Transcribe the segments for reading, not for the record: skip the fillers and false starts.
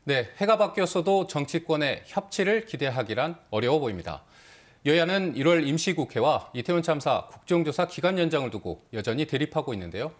네, 해가 바뀌었어도 정치권의 협치를 기대하기란 어려워 보입니다. 여야는 1월 임시국회와 이태원 참사 국정조사 기간 연장을 두고 여전히 대립하고 있는데요.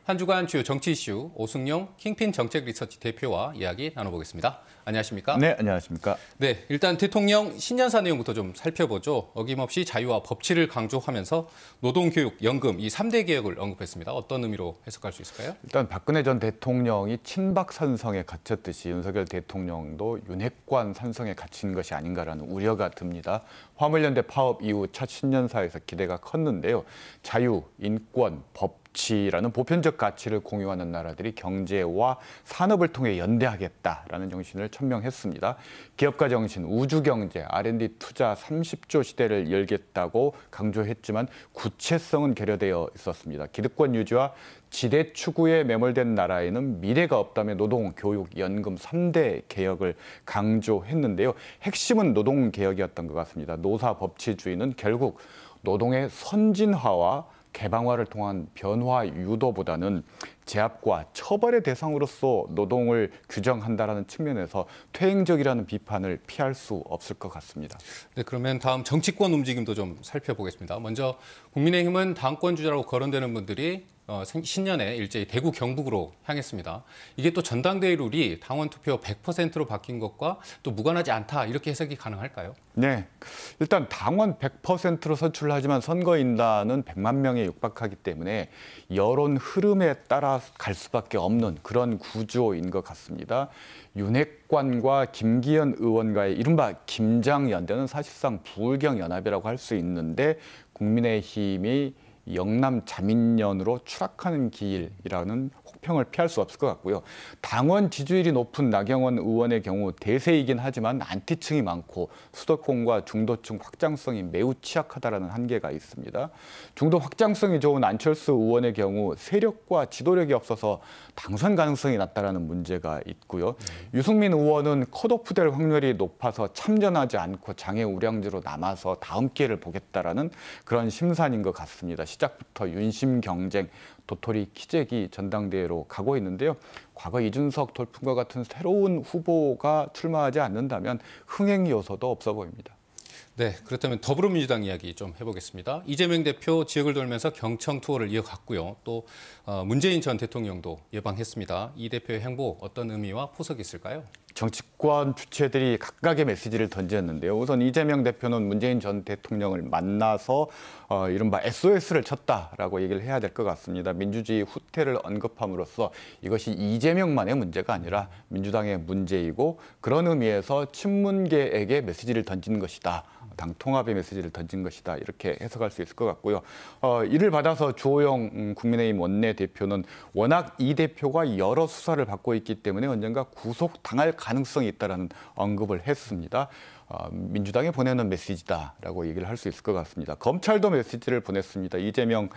한 주간 주요 정치 이슈 오승용 킹핀 정책 리서치 대표와 이야기 나눠보겠습니다. 안녕하십니까? 네, 안녕하십니까? 네, 일단 대통령 신년사 내용부터 좀 살펴보죠. 어김없이 자유와 법치를 강조하면서 노동교육, 연금 이 3대 개혁을 언급했습니다. 어떤 의미로 해석할 수 있을까요? 일단 박근혜 전 대통령이 친박 산성에 갇혔듯이 윤석열 대통령도 윤핵관 산성에 갇힌 것이 아닌가라는 우려가 듭니다. 화물연대 파업 이후 첫 신년사에서 기대가 컸는데요. 자유, 인권, 법치라는 보편적 가치를 공유하는 나라들이 경제와 산업을 통해 연대하겠다라는 정신을 천명했습니다. 기업가 정신, 우주경제, R&D 투자 30조 시대를 열겠다고 강조했지만 구체성은 결여되어 있었습니다. 기득권 유지와 지대 추구에 매몰된 나라에는 미래가 없다며 노동, 교육, 연금 3대 개혁을 강조했는데요. 핵심은 노동 개혁이었던 것 같습니다. 노사 법치주의는 결국 노동의 선진화와 개방화를 통한 변화 유도보다는 제압과 처벌의 대상으로서 노동을 규정한다는 측면에서 퇴행적이라는 비판을 피할 수 없을 것 같습니다. 네, 그러면 다음 정치권 움직임도 좀 살펴보겠습니다. 먼저 국민의힘은 당권 주자라고 거론되는 분들이 신년에 일제히 대구 경북으로 향했습니다. 이게 또 전당대회 룰이 당원 투표 100%로 바뀐 것과 또 무관하지 않다 이렇게 해석이 가능할까요? 네, 일단 당원 100%로 선출하지만 선거인단은 100만 명에 육박하기 때문에 여론 흐름에 따라 갈 수밖에 없는 그런 구조인 것 같습니다. 윤핵관과 김기현 의원과의 이른바 김장연대는 사실상 부울경연합이라고 할 수 있는데 국민의힘이 영남 자민련으로 추락하는 길이라는 혹평을 피할 수 없을 것 같고요. 당원 지지율이 높은 나경원 의원의 경우 대세이긴 하지만 안티층이 많고 수도권과 중도층 확장성이 매우 취약하다는 한계가 있습니다. 중도 확장성이 좋은 안철수 의원의 경우 세력과 지도력이 없어서 당선 가능성이 낮다는 문제가 있고요. 유승민 의원은 컷오프될 확률이 높아서 참전하지 않고 장애 우량주로 남아서 다음 기회를 보겠다라는 그런 심산인 것 같습니다. 시작부터 윤심 경쟁, 도토리 키재기 전당대회로 가고 있는데요. 과거 이준석 돌풍과 같은 새로운 후보가 출마하지 않는다면 흥행 요소도 없어 보입니다. 네, 그렇다면 더불어민주당 이야기 좀 해보겠습니다. 이재명 대표 지역을 돌면서 경청 투어를 이어갔고요. 또 문재인 전 대통령도 예방했습니다. 이 대표의 행보 어떤 의미와 포석이 있을까요? 정치권 주체들이 각각의 메시지를 던졌는데요. 우선 이재명 대표는 문재인 전 대통령을 만나서 이른바 SOS를 쳤다라고 얘기를 해야 될 것 같습니다. 민주주의 후퇴를 언급함으로써 이것이 이재명만의 문제가 아니라 민주당의 문제이고 그런 의미에서 친문계에게 메시지를 던진 것이다. 당 통합의 메시지를 던진 것이다. 이렇게 해석할 수 있을 것 같고요. 이를 받아서 주호영 국민의힘 원내대표는 워낙 이 대표가 여러 수사를 받고 있기 때문에 언젠가 구속당할 가능성이 있다는 언급을 했습니다. 민주당에 보내는 메시지다라고 얘기를 할 수 있을 것 같습니다. 검찰도 메시지를 보냈습니다. 이재명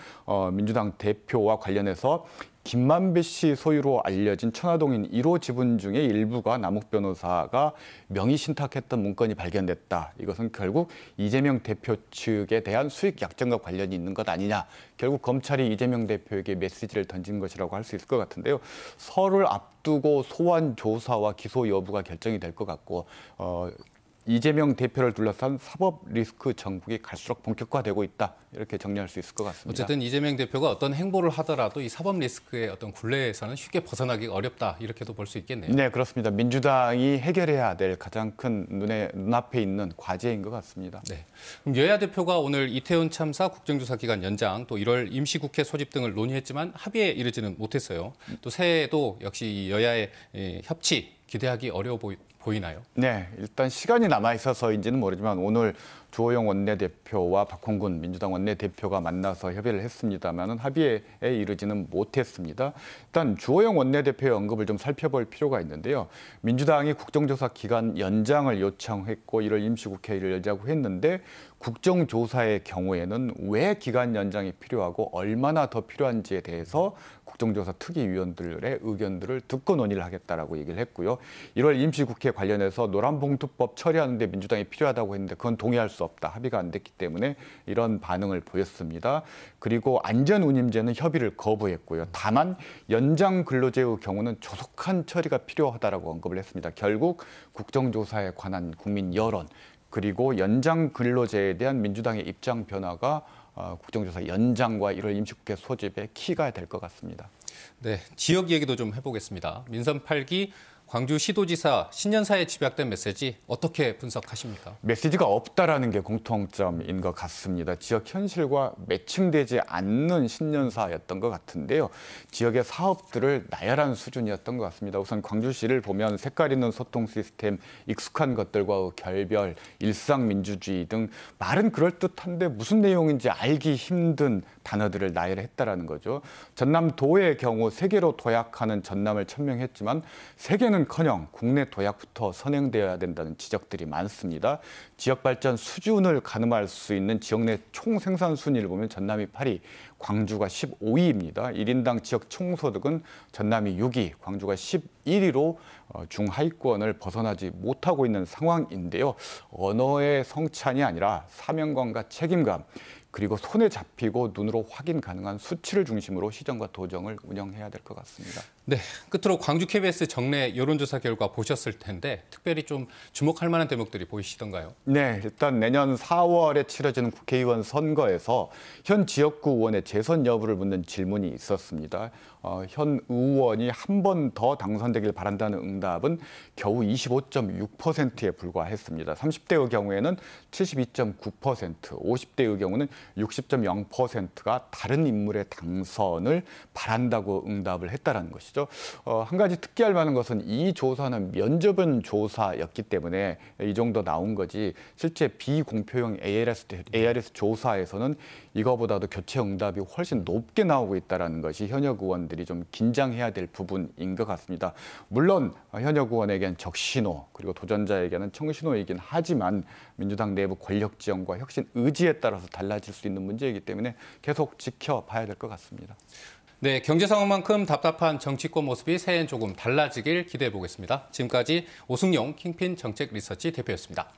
민주당 대표와 관련해서 김만배 씨 소유로 알려진 천화동인 1호 지분 중에 일부가 남욱 변호사가 명의 신탁했던 문건이 발견됐다. 이것은 결국 이재명 대표 측에 대한 수익 약정과 관련이 있는 것 아니냐. 결국 검찰이 이재명 대표에게 메시지를 던진 것이라고 할 수 있을 것 같은데요. 설을 앞두고 소환 조사와 기소 여부가 결정이 될 것 같고 이재명 대표를 둘러싼 사법 리스크 전국이 갈수록 본격화되고 있다. 이렇게 정리할 수 있을 것 같습니다. 어쨌든 이재명 대표가 어떤 행보를 하더라도 이 사법 리스크의 어떤 굴레에서는 쉽게 벗어나기가 어렵다. 이렇게도 볼 수 있겠네요. 네, 그렇습니다. 민주당이 해결해야 될 가장 큰 눈앞에 있는 과제인 것 같습니다. 네. 그럼 여야 대표가 오늘 이태원 참사 국정조사 기간 연장 또 1월 임시국회 소집 등을 논의했지만 합의에 이르지는 못했어요. 또 새해에도 역시 여야의 협치 기대하기 어려워 보이나요? 네, 일단 시간이 남아 있어서인지는 모르지만 오늘 주호영 원내대표와 박홍근 민주당 원내대표가 만나서 협의를 했습니다만 합의에 이르지는 못했습니다. 일단 주호영 원내대표의 언급을 좀 살펴볼 필요가 있는데요. 민주당이 국정조사 기간 연장을 요청했고 1월 임시국회를 열자고 했는데 국정조사의 경우에는 왜 기간 연장이 필요하고 얼마나 더 필요한지에 대해서 국정조사 특위위원들의 의견들을 듣고 논의를 하겠다라고 얘기를 했고요. 1월 임시국회 관련해서 노란봉투법 처리하는데 민주당이 필요하다고 했는데 그건 동의할 수 없다. 합의가 안 됐기 때문에 이런 반응을 보였습니다. 그리고 안전운임제는 협의를 거부했고요. 다만 연장 근로제의 경우는 조속한 처리가 필요하다라고 언급을 했습니다. 결국 국정조사에 관한 국민 여론 그리고 연장 근로제에 대한 민주당의 입장 변화가 국정조사 연장과 1월 임시국회 소집의 키가 될 것 같습니다. 네, 지역 얘기도 좀 해보겠습니다. 민선 8기 광주시도지사 신년사에 집약된 메시지 어떻게 분석하십니까? 메시지가 없다라는 게 공통점인 것 같습니다. 지역 현실과 매칭되지 않는 신년사였던 것 같은데요. 지역의 사업들을 나열한 수준이었던 것 같습니다. 우선 광주시를 보면 색깔 있는 소통 시스템, 익숙한 것들과의 결별, 일상민주주의 등 말은 그럴듯한데 무슨 내용인지 알기 힘든 단어들을 나열했다라는 거죠. 전남도의 경우 세계로 도약하는 전남을 천명했지만 세계는커녕 국내 도약부터 선행되어야 된다는 지적들이 많습니다. 지역 발전 수준을 가늠할 수 있는 지역 내 총 생산 순위를 보면 전남이 8위, 광주가 15위입니다. 1인당 지역 총소득은 전남이 6위, 광주가 11위로 중하위권을 벗어나지 못하고 있는 상황인데요. 언어의 성찬이 아니라 사명감과 책임감, 그리고 손에 잡히고 눈으로 확인 가능한 수치를 중심으로 시정과 도정을 운영해야 될 것 같습니다. 네, 끝으로 광주 KBS 정례 여론조사 결과 보셨을 텐데 특별히 좀 주목할 만한 대목들이 보이시던가요? 네, 일단 내년 4월에 치러지는 국회의원 선거에서 현 지역구 의원의 재선 여부를 묻는 질문이 있었습니다. 현 의원이 한 번 더 당선되길 바란다는 응답은 겨우 25.6%에 불과했습니다. 30대의 경우에는 72.9%, 50대의 경우는 60.0%가 다른 인물의 당선을 바란다고 응답을 했다는 것이죠. 한 가지 특기할 만한 것은 이 조사는 면접은 조사였기 때문에 이 정도 나온 거지 실제 비공표형 ARS 조사에서는 이거보다도 교체 응답이 훨씬 높게 나오고 있다는 것이 현역 의원들이 좀 긴장해야 될 부분인 것 같습니다. 물론 현역 의원에겐 적신호 그리고 도전자에게는 청신호이긴 하지만 민주당 내부 권력 지형과 혁신 의지에 따라서 달라질 수 있는 문제이기 때문에 계속 지켜봐야 될 것 같습니다. 네, 경제 상황만큼 답답한 정치권 모습이 새해엔 조금 달라지길 기대해 보겠습니다. 지금까지 오승용 킹핀 정책 리서치 대표였습니다.